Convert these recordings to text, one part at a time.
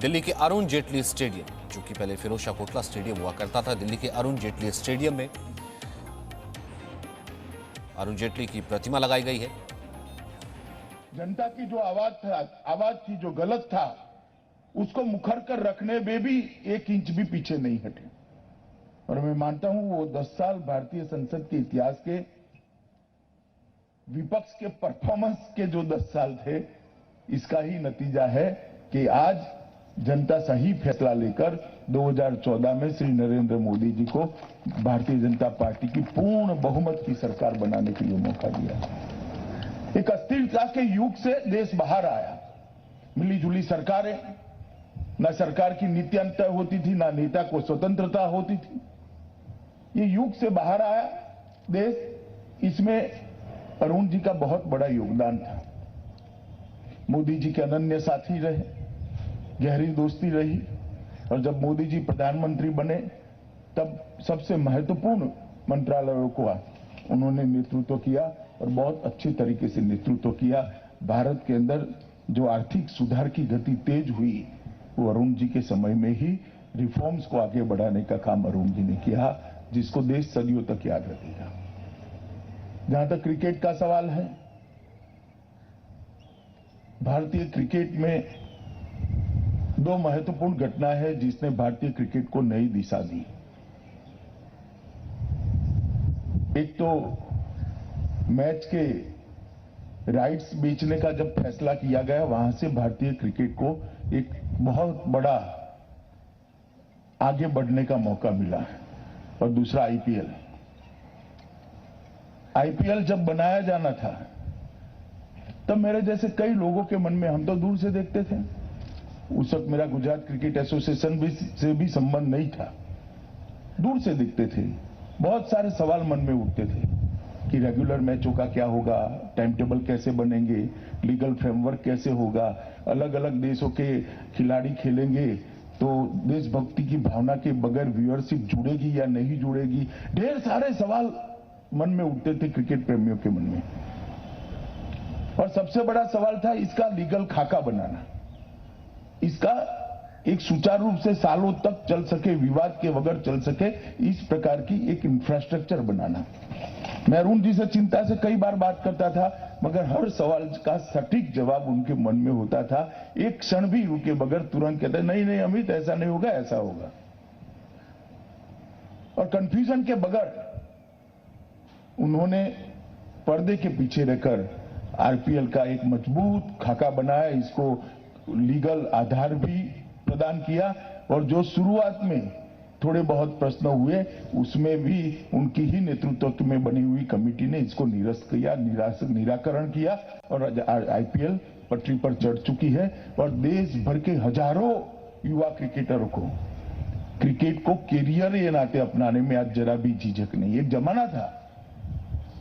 दिल्ली के अरुण जेटली स्टेडियम, जो कि पहले फिरोजशाह कोटला स्टेडियम हुआ करता था, दिल्ली के अरुण जेटली स्टेडियम में अरुण जेटली की प्रतिमा लगाई गई है। जनता की जो आवाज थी जो गलत था, उसको मुखर कर रखने में भी 1 इंच भी पीछे नहीं हटे। और मैं मानता हूं वो 10 साल भारतीय संसद के इतिहास के विपक्ष के परफॉर्मेंस के जो 10 साल थे, इसका ही नतीजा है कि आज जनता सही फैसला लेकर 2014 में श्री नरेंद्र मोदी जी को भारतीय जनता पार्टी की पूर्ण बहुमत की सरकार बनाने के लिए मौका दिया। एक अस्थिरता के युग से देश बाहर आया। मिली जुली सरकारें, न सरकार की नीतियां तय होती थी, न नेता को स्वतंत्रता होती थी। ये युग से बाहर आया देश। इसमें अरुण जी का बहुत बड़ा योगदान था। मोदी जी के अनन्य साथी रहे, गहरी दोस्ती रही, और जब मोदी जी प्रधानमंत्री बने तब सबसे महत्वपूर्ण मंत्रालयों को उन्होंने नेतृत्व किया और बहुत अच्छी तरीके से नेतृत्व किया। भारत के अंदर जो आर्थिक सुधार की गति तेज हुई, वो अरुण जी के समय में ही रिफॉर्म्स को आगे बढ़ाने का काम अरुण जी ने किया, जिसको देश सदियों तक याद रखेगा। जहां तक क्रिकेट का सवाल है, भारतीय क्रिकेट में 2 महत्वपूर्ण घटना है जिसने भारतीय क्रिकेट को नई दिशा दी। एक तो मैच के राइट्स बेचने का जब फैसला किया गया, वहां से भारतीय क्रिकेट को एक बहुत बड़ा आगे बढ़ने का मौका मिला। और दूसरा आईपीएल जब बनाया जाना था, तब मेरे जैसे कई लोगों के मन में, हम तो दूर से देखते थे, उस वक्त मेरा गुजरात क्रिकेट एसोसिएशन से भी संबंध नहीं था, दूर से देखते थे, बहुत सारे सवाल मन में उठते थे कि रेगुलर मैचों का क्या होगा, टाइम टेबल कैसे बनेंगे, लीगल फ्रेमवर्क कैसे होगा, अलग अलग देशों के खिलाड़ी खेलेंगे तो देशभक्ति की भावना के बगैर व्यूअरशिप जुड़ेगी या नहीं जुड़ेगी। ढेर सारे सवाल मन में उठते थे क्रिकेट प्रेमियों के मन में। और सबसे बड़ा सवाल था इसका लीगल खाका बनाना, इसका एक सुचारू रूप से सालों तक चल सके, विवाद के बगैर चल सके, इस प्रकार की एक इंफ्रास्ट्रक्चर बनाना। मैं अरुण जी से चिंता से कई बार बात करता था, मगर हर सवाल का सटीक जवाब उनके मन में होता था। एक क्षण भी रुके बगैर तुरंत कहते, नहीं नहीं अमित, ऐसा नहीं होगा, ऐसा होगा। और कंफ्यूजन के बगैर उन्होंने पर्दे के पीछे रहकर आईपीएल का एक मजबूत खाका बनाया, इसको लीगल आधार भी प्रदान किया। और जो शुरुआत में थोड़े बहुत प्रश्न हुए, उसमें भी उनकी ही नेतृत्व में बनी हुई कमेटी ने इसको निरस्त किया, निराकरण किया, और आईपीएल पटरी पर चढ़ चुकी है। और देश भर के हजारों युवा क्रिकेटरों को क्रिकेट को कैरियर के नाते अपनाने में आज जरा भी झिझक नहीं। एक जमाना था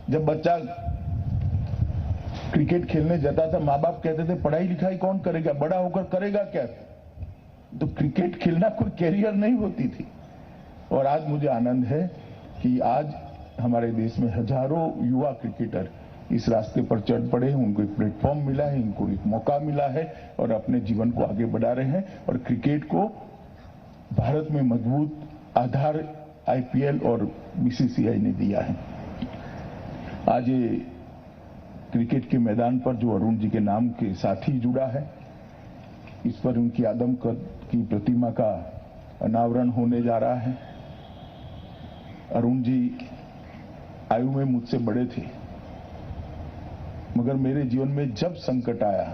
जब बच्चा क्रिकेट खेलने जाता था, माँ बाप कहते थे पढ़ाई लिखाई कौन करेगा, बड़ा होकर करेगा क्या। तो क्रिकेट खेलना कोई कैरियर नहीं होती थी। और आज मुझे आनंद है कि आज हमारे देश में हजारों युवा क्रिकेटर इस रास्ते पर चढ़ पड़े हैं, उनको एक प्लेटफॉर्म मिला है, इनको एक मौका मिला है और अपने जीवन को आगे बढ़ा रहे हैं। और क्रिकेट को भारत में मजबूत आधार आईपीएल और बीसीसीआई ने दिया है। आज ये क्रिकेट के मैदान पर जो अरुण जी के नाम के साथ ही जुड़ा है, इस पर उनकी आदमकद की प्रतिमा का अनावरण होने जा रहा है। अरुण जी आयु में मुझसे बड़े थे, मगर मेरे जीवन में जब संकट आया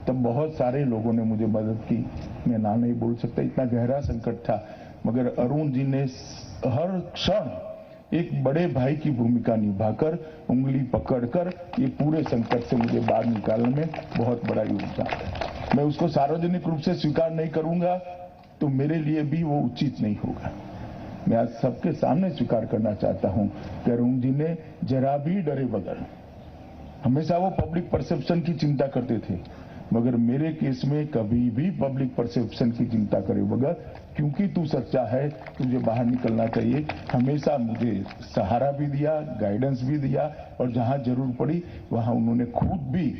तब बहुत सारे लोगों ने मुझे मदद की। मैं ना नहीं बोल सकता, इतना गहरा संकट था, मगर अरुण जी ने हर क्षण एक बड़े भाई की भूमिका निभाकर, उंगली पकड़कर ये पूरे संकट से मुझे बाहर निकालने में बहुत बड़ा योगदान है। मैं उसको सार्वजनिक रूप से स्वीकार नहीं करूंगा तो मेरे लिए भी वो उचित नहीं होगा। मैं आज सबके सामने स्वीकार करना चाहता हूं कि अरुण जी ने जरा भी डरे बगैर, हमेशा वो पब्लिक परसेप्शन की चिंता करते थे, मगर मेरे केस में कभी भी पब्लिक परसेप्शन की चिंता करे बगैर, क्योंकि तू सच्चा है, तुझे बाहर निकलना चाहिए, हमेशा मुझे सहारा भी दिया, गाइडेंस भी दिया। और जहां जरूर पड़ी वहां उन्होंने खुद भी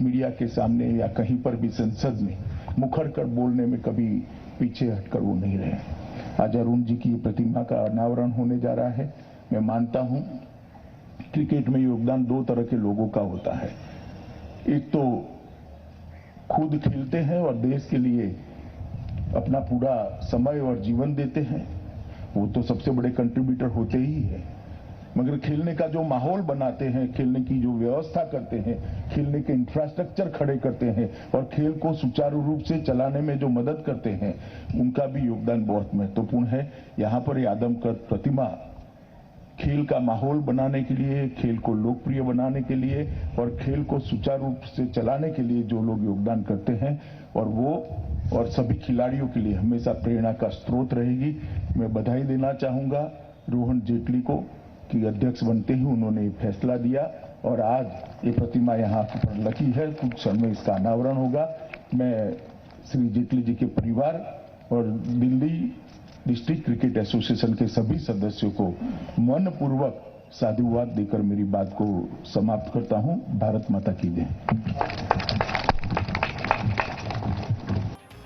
मीडिया के सामने या कहीं पर भी संसद में मुखर कर बोलने में कभी पीछे हटकर वो नहीं रहे। आज अरुण जी की प्रतिमा का अनावरण होने जा रहा है। मैं मानता हूं क्रिकेट में योगदान दो तरह के लोगों का होता है। एक तो खुद खेलते हैं और देश के लिए अपना पूरा समय और जीवन देते हैं, वो तो सबसे बड़े कंट्रीब्यूटर होते ही है। मगर खेलने का जो माहौल बनाते हैं, खेलने की जो व्यवस्था करते हैं, खेलने के इंफ्रास्ट्रक्चर खड़े करते हैं और खेल को सुचारू रूप से चलाने में जो मदद करते हैं, उनका भी योगदान बहुत महत्वपूर्ण है। यहाँ पर ये आदमकद प्रतिमा खेल का माहौल बनाने के लिए, खेल को लोकप्रिय बनाने के लिए और खेल को सुचारू रूप से चलाने के लिए जो लोग योगदान करते हैं, और वो और सभी खिलाड़ियों के लिए हमेशा प्रेरणा का स्रोत रहेगी। मैं बधाई देना चाहूंगा रोहन जेटली को कि अध्यक्ष बनते ही उन्होंने ये फैसला दिया और आज ये प्रतिमा यहाँ पर लगी है। कुछ क्षण में इसका अनावरण होगा। मैं श्री जेटली जी के परिवार और दिल्ली डिस्ट्रिक्ट क्रिकेट एसोसिएशन के सभी सदस्यों को मनपूर्वक साधुवाद देकर मेरी बात को समाप्त करता हूं। भारत माता की जय।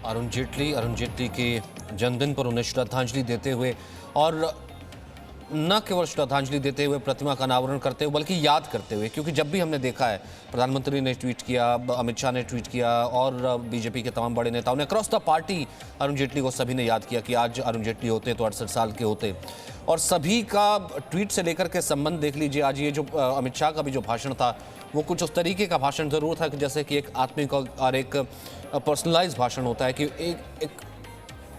अरुण जेटली के जन्मदिन पर उन्हें श्रद्धांजलि देते हुए और न केवल श्रद्धांजलि देते हुए प्रतिमा का अनावरण करते हुए बल्कि याद करते हुए, क्योंकि जब भी हमने देखा है प्रधानमंत्री ने ट्वीट किया, अमित शाह ने ट्वीट किया और बीजेपी के तमाम बड़े नेताओं ने across the party Arun Jaitley को सभी ने याद किया कि आज अरुण जेटली होते तो 68 साल के होते। और सभी का ट्वीट से लेकर के संबंध देख लीजिए। आज ये जो अमित शाह का भी जो भाषण था वो कुछ उस तरीके का भाषण ज़रूर था कि जैसे कि एक आत्मिक और एक पर्सनलाइज भाषण होता है कि एक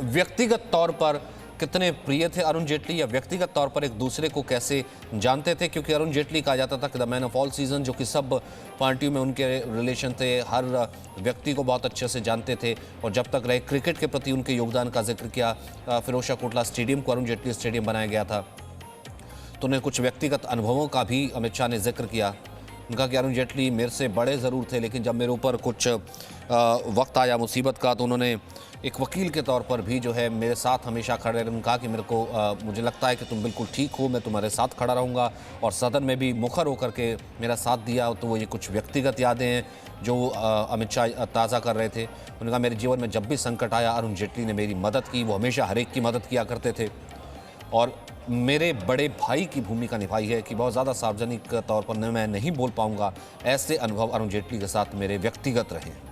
व्यक्तिगत तौर पर कितने प्रिय थे अरुण जेटली या व्यक्तिगत तौर पर एक दूसरे को कैसे जानते थे, क्योंकि अरुण जेटली कहा जाता था कि the man of all season, जो कि सब पार्टियों में उनके रिलेशन थे, हर व्यक्ति को बहुत अच्छे से जानते थे और जब तक रहे क्रिकेट के प्रति उनके योगदान का जिक्र किया। फिरोज कोटला स्टेडियम को अरुण जेटली स्टेडियम बनाया गया था तो उन्हें कुछ व्यक्तिगत अनुभवों का भी अमित शाह ने जिक्र किया। उनका कि अरुण जेटली मेरे से बड़े ज़रूर थे लेकिन जब मेरे ऊपर कुछ वक्त आया मुसीबत का तो उन्होंने एक वकील के तौर पर भी जो है मेरे साथ हमेशा खड़े रहे। उन्होंने कहा कि मेरे को मुझे लगता है कि तुम बिल्कुल ठीक हो, मैं तुम्हारे साथ खड़ा रहूँगा और सदन में भी मुखर होकर के मेरा साथ दिया। तो वो ये कुछ व्यक्तिगत यादें हैं जो अमित शाह ताज़ा कर रहे थे। उन्होंने कहा मेरे जीवन में जब भी संकट आया अरुण जेटली ने मेरी मदद की, वो हमेशा हर एक की मदद किया करते थे और मेरे बड़े भाई की भूमिका निभाई है कि बहुत ज़्यादा सार्वजनिक तौर पर मैं नहीं बोल पाऊंगा। ऐसे अनुभव अरुण जेटली के साथ मेरे व्यक्तिगत रहे।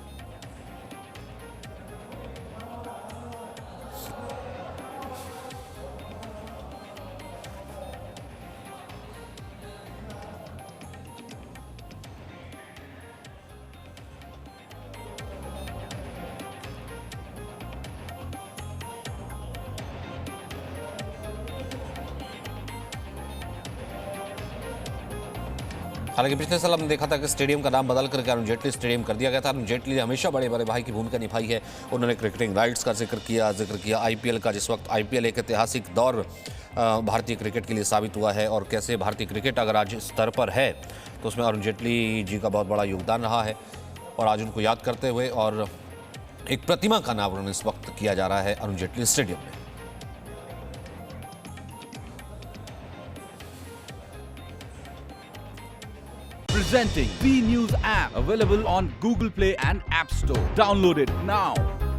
हालांकि पिछले साल हमने देखा था कि स्टेडियम का नाम बदल करके अरुण जेटली स्टेडियम कर दिया गया था। अरुण जेटली ने हमेशा बड़े बड़े भाई की भूमिका निभाई है। उन्होंने क्रिकेटिंग राइट्स का जिक्र किया आईपीएल का, जिस वक्त आईपीएल एक ऐतिहासिक दौर भारतीय क्रिकेट के लिए साबित हुआ है और कैसे भारतीय क्रिकेट अगर आज स्तर पर है तो उसमें अरुण जेटली जी का बहुत बड़ा योगदान रहा है। और आज उनको याद करते हुए और एक प्रतिमा का अनावरण इस वक्त किया जा रहा है अरुण जेटली स्टेडियम में। Presenting B News app, available on Google Play and App Store. Download it now.